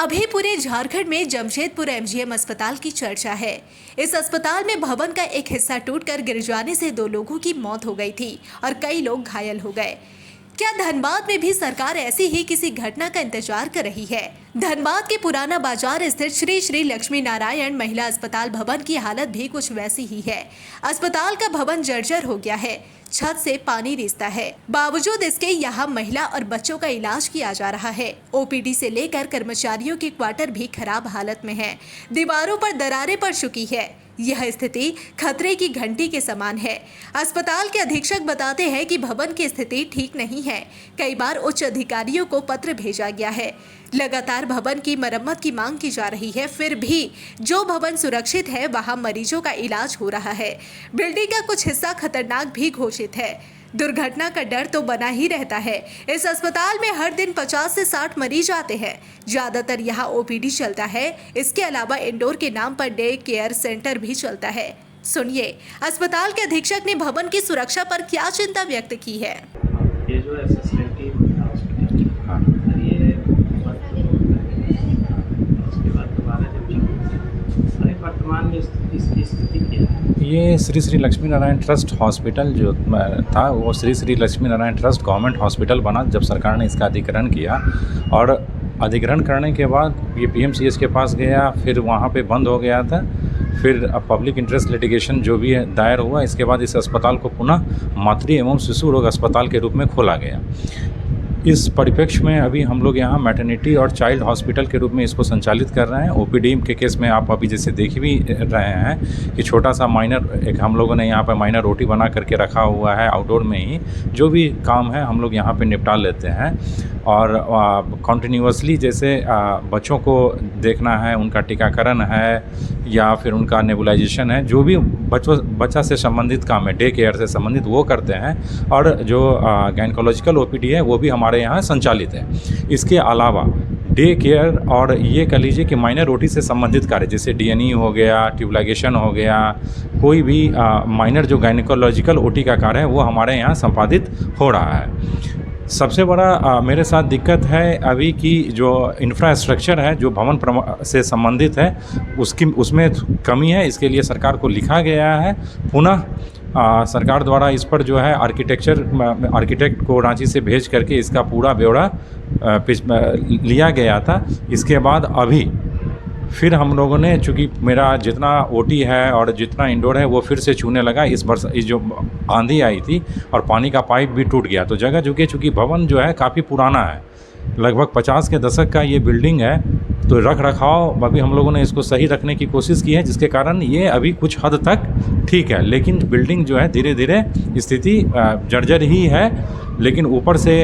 अभी पूरे झारखंड में जमशेदपुर एमजीएम अस्पताल की चर्चा है। इस अस्पताल में भवन का एक हिस्सा टूटकर गिर जाने से 2 लोगों की मौत हो गई थी और कई लोग घायल हो गए। क्या धनबाद में भी सरकार ऐसी ही किसी घटना का इंतजार कर रही है? धनबाद के पुराना बाजार स्थित श्री श्री लक्ष्मी नारायण महिला अस्पताल भवन की हालत भी कुछ वैसी ही है। अस्पताल का भवन जर्जर हो गया है, छत से पानी रिसता है। बावजूद इसके यहाँ महिला और बच्चों का इलाज किया जा रहा है। ओपीडी से लेकर कर्मचारियों के क्वार्टर भी खराब हालत में है। दीवारों पर दरारें पड़ चुकी है। यह स्थिति खतरे की घंटी के समान है। अस्पताल के अधीक्षक बताते हैं कि भवन की स्थिति ठीक नहीं है। कई बार उच्च अधिकारियों को पत्र भेजा गया है। लगातार भवन की मरम्मत की मांग की जा रही है, फिर भी जो भवन सुरक्षित है वहां मरीजों का इलाज हो रहा है। बिल्डिंग का कुछ हिस्सा खतरनाक भी घोषित है। दुर्घटना का डर तो बना ही रहता है। इस अस्पताल में हर दिन 50 से 60 मरीज आते हैं। ज्यादातर यहाँ ओपीडी चलता है। इसके अलावा इंडोर के नाम पर डे केयर सेंटर भी चलता है। सुनिए, अस्पताल के अधीक्षक ने भवन की सुरक्षा पर क्या चिंता व्यक्त की है। ये जो एसएसएलटी हॉस्पिटल ये उसके बाद दोबारा जब वर्तमान में इसकी स्थिति क्या है? ये श्री श्री लक्ष्मी नारायण ट्रस्ट हॉस्पिटल जो था वो Shri Shri Lakshmi Narayan trust government hospital बना जब सरकार ने इसका अधिग्रहण किया, और अधिग्रहण करने के बाद ये पीएमसीएच के पास गया, फिर वहाँ पे बंद हो गया था। फिर अब पब्लिक इंटरेस्ट लिटिगेशन जो भी है दायर हुआ, इसके बाद इस अस्पताल को पुनः मातृ एवं शिशु रोग अस्पताल के रूप में खोला गया। इस परिप्रेक्ष्य में अभी हम लोग यहाँ मैटरनिटी और चाइल्ड हॉस्पिटल के रूप में इसको संचालित कर रहे हैं। ओपीडी के केस में आप अभी जैसे देख भी रहे हैं कि छोटा सा माइनर एक हम लोगों ने यहाँ पर माइनर ओटी बना करके रखा हुआ है। आउटडोर में ही जो भी काम है हम लोग यहाँ पे निपटा लेते हैं, और कॉन्टिन्यूसली जैसे बच्चों को देखना है, उनका टीकाकरण है या फिर उनका नेबुलाइजेशन है, जो भी बच्चा से संबंधित काम है, डे केयर से संबंधित वो करते हैं। और जो गायनकोलॉजिकल ओपीडी है वो भी हमारे यहाँ संचालित है। इसके अलावा डे केयर और ये कह लीजिए कि माइनर ओटी से संबंधित कार्य जैसे डीएनई हो गया, ट्यूबलाइजेशन हो गया, कोई भी माइनर जो गायनकोलॉजिकल ओटी का कार्य है वो हमारे यहाँ संपादित हो रहा है। सबसे बड़ा मेरे साथ दिक्कत है अभी की जो इंफ्रास्ट्रक्चर है, जो भवन से संबंधित है, उसमें कमी है। इसके लिए सरकार को लिखा गया है। पुनः सरकार द्वारा इस पर जो है आर्किटेक्ट को रांची से भेज करके इसका पूरा ब्यौरा लिया गया था। इसके बाद अभी फिर हम लोगों ने, चूँकि मेरा जितना ओटी है और जितना इंडोर है वो फिर से छूने लगा। इस जो आंधी आई थी और पानी का पाइप भी टूट गया, तो जगह जगह चूँकि भवन जो है काफ़ी पुराना है, लगभग 50 के दशक का ये बिल्डिंग है, तो रख रखाव अभी हम लोगों ने इसको सही रखने की कोशिश की है, जिसके कारण ये अभी कुछ हद तक ठीक है। लेकिन बिल्डिंग जो है धीरे धीरे स्थिति जर्जर ही है। लेकिन ऊपर से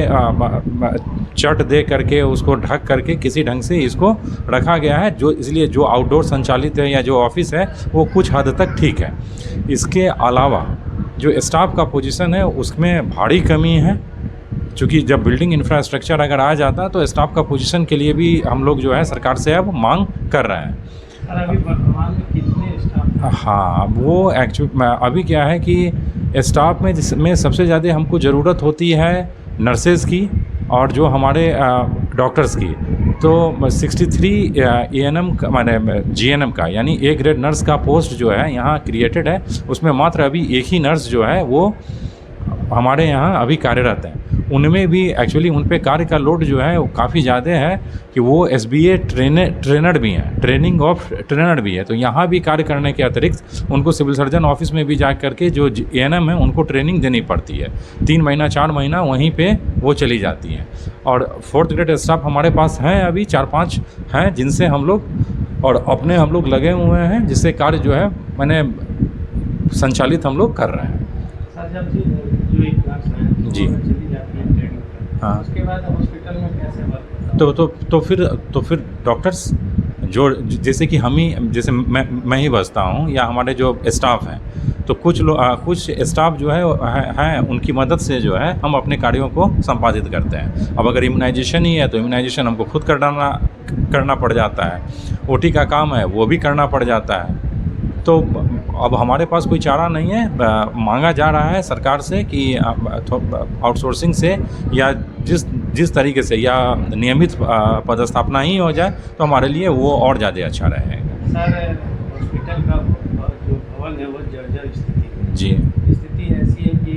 चट दे करके उसको ढक करके किसी ढंग से इसको रखा गया है, जो इसलिए जो आउटडोर संचालित है या जो ऑफिस है वो कुछ हद तक ठीक है। इसके अलावा जो स्टाफ का पोजीशन है उसमें भारी कमी है, क्योंकि जब बिल्डिंग इंफ्रास्ट्रक्चर अगर आ जाता तो स्टाफ का पोजीशन के लिए भी हम लोग जो है सरकार से अब मांग कर रहे हैं। अभी वर्तमान में कितने स्टाफ? हाँ, वो एक्चुअली अभी क्या है कि स्टाफ में जिसमें सबसे ज़्यादा हमको ज़रूरत होती है नर्सेज़ की और जो हमारे डॉक्टर्स की। तो 63 एएनएम का माने जीएनएम का यानी ए ग्रेड नर्स का पोस्ट जो है यहाँ क्रिएटेड है। उसमें मात्र अभी एक ही नर्स जो है वो हमारे यहाँ अभी कार्यरत हैं। उनमें भी एक्चुअली उन पे कार्य का लोड जो है वो काफ़ी ज़्यादा है कि वो एसबीए ट्रेनर भी हैं, ट्रेनिंग ऑफ ट्रेनर भी है। तो यहाँ भी कार्य करने के अतिरिक्त उनको सिविल सर्जन ऑफिस में भी जा करके जो एएनएम है उनको ट्रेनिंग देनी पड़ती है। 3 महीना 4 महीना वहीं पे वो चली जाती हैं। और 4th ग्रेड स्टाफ हमारे पास हैं, अभी 4-5 हैं जिनसे हम लोग और अपने हम लोग लगे हुए हैं, जिससे कार्य जो है मैंने संचालित हम लोग कर रहे हैं। सर, जब जो एक क्लास है जी चली जाती है ट्रेनिंग, हाँ, उसके बाद हॉस्पिटल में कैसे वर्क होता है? तो फिर डॉक्टर्स जो जैसे कि हम ही, जैसे मैं ही बसता हूँ या हमारे जो स्टाफ हैं, तो कुछ स्टाफ जो है उनकी मदद से जो है हम अपने कार्यों को संपादित करते हैं। अब अगर इम्यूनाइजेशन ही है तो इम्यूनाइजेशन हमको खुद करना पड़ जाता है। ओटी का काम है वो भी करना पड़ जाता है। तो अब हमारे पास कोई चारा नहीं है, मांगा जा रहा है सरकार से कि आउटसोर्सिंग से या जिस जिस तरीके से या नियमित पदस्थापना ही हो जाए तो हमारे लिए वो और ज़्यादा अच्छा रहेगा। सर हॉस्पिटल का जो भवन है वो जर्जर स्थिति में, जी स्थिति ऐसी है कि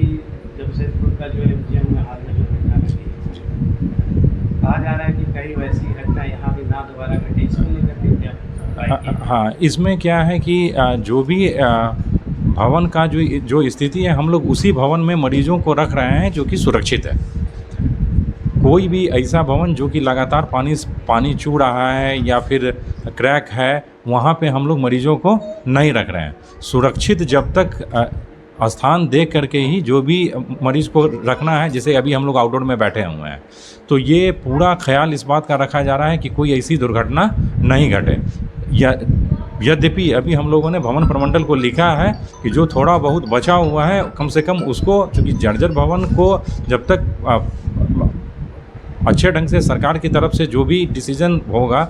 जमशेदपुर का जो एमजीएम में हाल में जो घटना घटी, कहा जा रहा है कि कई वैसी घटना यहाँ भी ना दोबारा घटे, इसको लेकर के क्या उपाय किए? हाँ, इसमें क्या है कि जो भी भवन का जो स्थिति है, हम लोग उसी भवन में मरीजों को रख रहे हैं जो कि सुरक्षित है। कोई भी ऐसा भवन जो कि लगातार पानी चू रहा है या फिर क्रैक है, वहाँ पे हम लोग मरीजों को नहीं रख रहे हैं। सुरक्षित जब तक स्थान देख करके ही जो भी मरीज़ को रखना है, जैसे अभी हम लोग आउटडोर में बैठे हुए हैं, तो ये पूरा ख्याल इस बात का रखा जा रहा है कि कोई ऐसी दुर्घटना नहीं घटे। यद्यपि अभी हम लोगों ने भवन प्रमंडल को लिखा है कि जो थोड़ा बहुत बचा हुआ है कम से कम उसको, चूँकि जर्जर भवन को जब तक अच्छे ढंग से सरकार की तरफ से जो भी डिसीजन होगा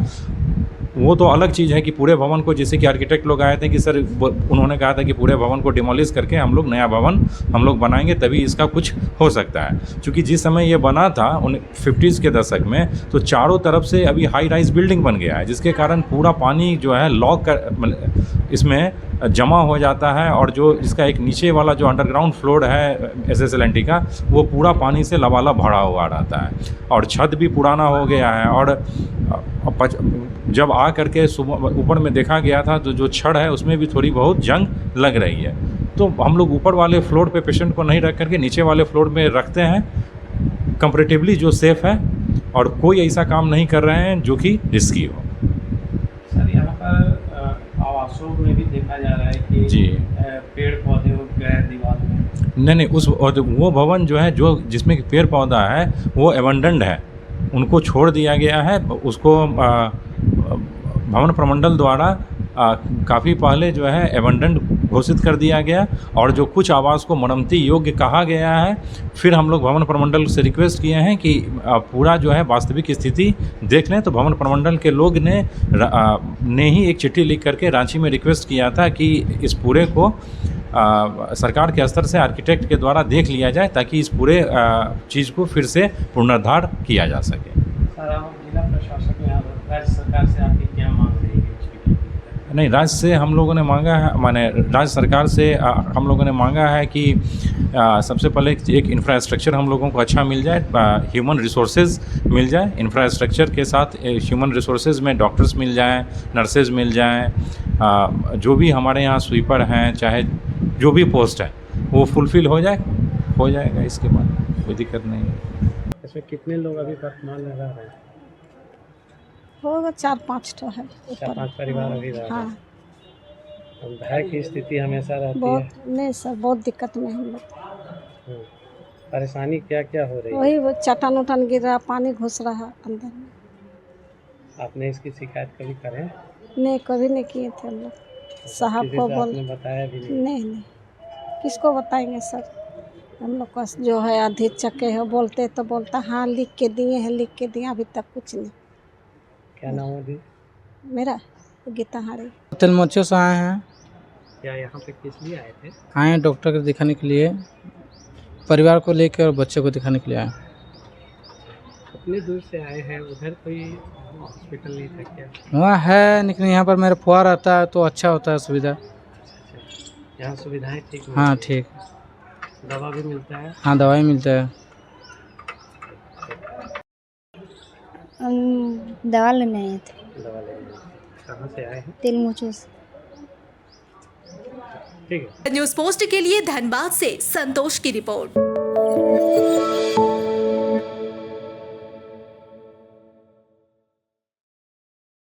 वो तो अलग चीज़ है कि पूरे भवन को, जैसे कि आर्किटेक्ट लोग आए थे कि सर उन्होंने कहा था कि पूरे भवन को डिमोलिश करके हम लोग नया भवन हम लोग बनाएंगे तभी इसका कुछ हो सकता है। क्योंकि जिस समय ये बना था 50s के दशक में, तो चारों तरफ से अभी हाई राइज बिल्डिंग बन गया है, जिसके कारण पूरा पानी जो है लॉक कर इसमें जमा हो जाता है, और जो इसका एक नीचे वाला जो अंडरग्राउंड फ्लोर है SSLNT का, वो पूरा पानी से लबालब भरा हुआ रहता है, और छत भी पुराना हो गया है। और जब आ करके सुबह ऊपर में देखा गया था तो जो छड़ है उसमें भी थोड़ी बहुत जंग लग रही है। तो हम लोग ऊपर वाले फ्लोर पे पेशेंट को नहीं रख करके नीचे वाले फ्लोर में रखते हैं, कंपैरेटिवली जो सेफ़ है, और कोई ऐसा काम नहीं कर रहे हैं जो कि रिस्की हो। सर यहाँ पर आवासों में भी देखा जा रहा है कि जी पेड़ पौधे उग गए हैं दीवार में। नहीं, वो भवन जो है जो जिसमें पेड़ पौधा है वो एबंडेंड है, उनको छोड़ दिया गया है। उसको भवन प्रमंडल द्वारा काफ़ी पहले जो है एबंडेंड घोषित कर दिया गया, और जो कुछ आवास को मरम्मती योग्य कहा गया है। फिर हम लोग भवन प्रमंडल से रिक्वेस्ट किए हैं कि पूरा जो है वास्तविक स्थिति देख लें, तो भवन प्रमंडल के लोग ने ही एक चिट्ठी लिख करके रांची में रिक्वेस्ट किया था कि इस पूरे को सरकार के स्तर से आर्किटेक्ट के द्वारा देख लिया जाए, ताकि इस पूरे चीज़ को फिर से पुनरुद्धार किया जा सके। सर आप जिला प्रशासक में राज्य सरकार से आपकी क्या मांग रहेगी? नहीं, राज्य से हम लोगों ने मांगा है, माने राज्य सरकार से हम लोगों ने मांगा है कि सबसे पहले एक इंफ्रास्ट्रक्चर हम लोगों को अच्छा मिल जाए, ह्यूमन रिसोर्सेज मिल जाए। इंफ्रास्ट्रक्चर के साथ ह्यूमन रिसोर्सेज में डॉक्टर्स मिल जाएं, नर्सेज मिल जाएं, जो भी हमारे यहाँ स्वीपर हैं, चाहे जो भी पोस्ट है वो फुलफ़िल हो जाएगा। इसके बाद कोई दिक्कत नहीं है। इसमें कितने लोग अभी वर्तमान में रह रहे हैं? होगा 4-5 तो है ऊपर। 4-5 परिवार अभी रह रहे हैं। हाँ, भय की स्थिति हमेशा रहती है। बहुत नहीं सर, बहुत दिक्कत में हम लोग। परेशानी क्या क्या हो रही है? वही वो चट्टान उठान गिर रहा, पानी घुस रहा अंदर में। आपने इसकी शिकायत कभी करें? नहीं, कभी नहीं किए थे हम लोग। साहब किसी को से बोल आपने बताया भी नहीं? नहीं, किसको बताएंगे सर। हम लोग का जो है अधीक्षक है, बोलते तो बोलता हाँ लिख के दिए, अभी तक कुछ नहीं। क्या नाम है? मेरा गीता हाड़ी। तिलमोचो से आए हैं। क्या यहाँ पे किस लिए आए थे? आए हैं डॉक्टर को दिखाने के लिए, परिवार को लेकर और बच्चे को दिखाने के लिए आए। कितनी दूर से आए हैं? उधर कोई हॉस्पिटल नहीं था क्या? वहाँ है, लेकिन यहाँ पर मेरा फुआ रहता है तो अच्छा होता है सुविधा। यहाँ सुविधाएं ठीक हैं? हाँ ठीक, दवा भी मिलता है? हाँ दवाई मिलता है। दवा लेने आए थे। दवा लेने कहाँ से आए हैं? तिलमोचो से। ठीक है। न्यूज़ पोस्ट के लिए धनबाद से संतोष की रिपोर्ट।